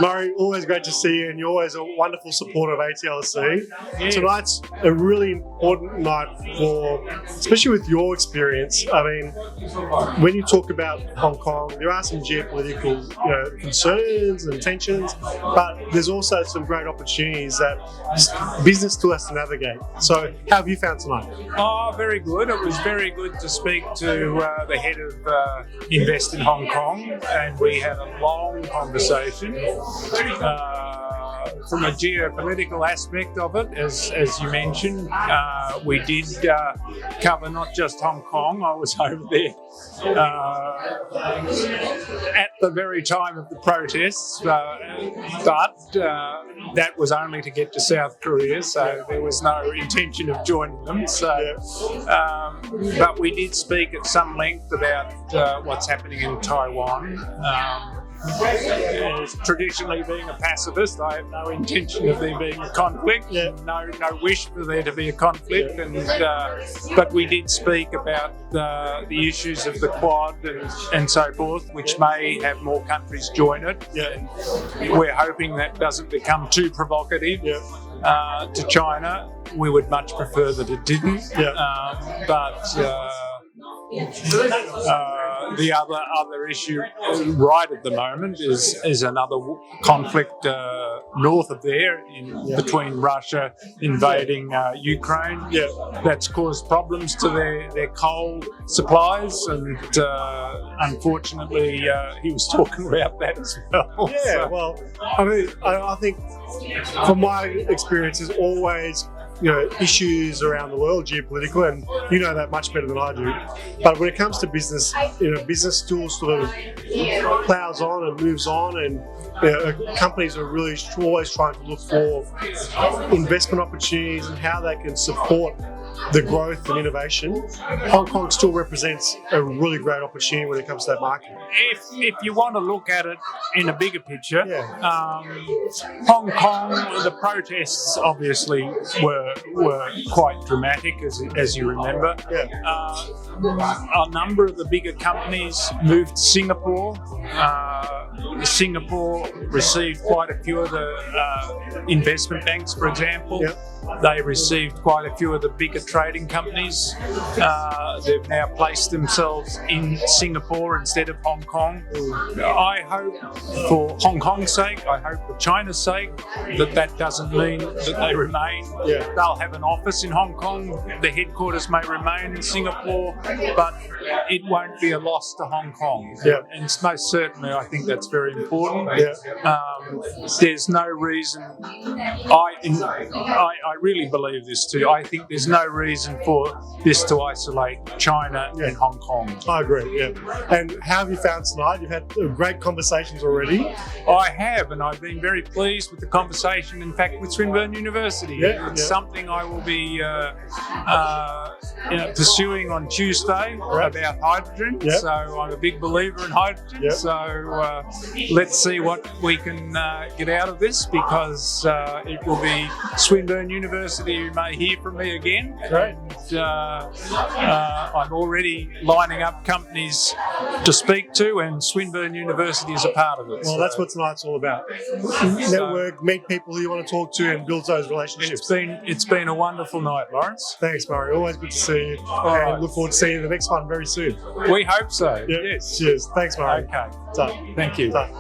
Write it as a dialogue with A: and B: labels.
A: Murray, always great to see you, and you're always a wonderful supporter of ATLC. Tonight's a really important night especially with your experience. I mean, when you talk about Hong Kong, there are some geopolitical, concerns and tensions, but there's also some great opportunities that business still has to navigate. So, how have you found tonight?
B: Oh, very good. It was very good to speak to the head of Invest in Hong Kong, and we had a long conversation from a geopolitical aspect of it. As you mentioned, we did cover not just Hong Kong. I was over there at the very time of the protests, but that was only to get to South Korea, so there was no intention of joining them. But we did speak at some length about what's happening in Taiwan. Traditionally being a pacifist, I have no intention of there being a conflict, no wish for there to be a conflict, but we did speak about the issues of the Quad and so forth, which may have more countries join it. And we're hoping that doesn't become too provocative to China. We would much prefer that it didn't, the other issue right at the moment is another conflict north of there between Russia invading Ukraine. That's caused problems to their coal supplies, and unfortunately he was talking about that as well.
A: Well, I mean, I think from my experience, there's always issues around the world, geopolitical, and you know that much better than I do. But when it comes to business, business still sort of plows on and moves on, and companies are really always trying to look for investment opportunities and how they can support the growth and innovation. Hong Kong still represents a really great opportunity when it comes to that market.
B: If you want to look at it in a bigger picture, Hong Kong, the protests obviously were quite dramatic, as you remember. A number of the bigger companies moved to Singapore. Singapore received quite a few of the investment banks, for example. They received quite a few of the bigger trading companies. They've now placed themselves in Singapore instead of Hong Kong. I hope for Hong Kong's sake, I hope for China's sake, that doesn't mean that they remain. They'll have an office in Hong Kong. The headquarters may remain in Singapore, but it won't be a loss to Hong Kong. And most certainly, I think that's very important. There's no reason. I really believe this too. I think there's no reason for this to isolate China and Hong Kong.
A: I agree, And how have you found tonight? You've had great conversations already.
B: I have, and I've been very pleased with the conversation, in fact, with Swinburne University. It's something I will be pursuing on Tuesday about hydrogen. So I'm a big believer in hydrogen. So let's see what we can get out of this, because it will be Swinburne University who may hear from me again. And I'm already lining up companies to speak to, and Swinburne University is a part of it.
A: Well, that's what tonight's all about. Network, meet people who you want to talk to, and build those relationships.
B: It's been a wonderful night, Lawrence.
A: Thanks, Murray. Always good to see you. And look forward to seeing you in the next one very soon.
B: We hope so. Yes.
A: Cheers. Thanks, Murray.
B: Okay.
A: Done.
B: Thank you.
A: Done.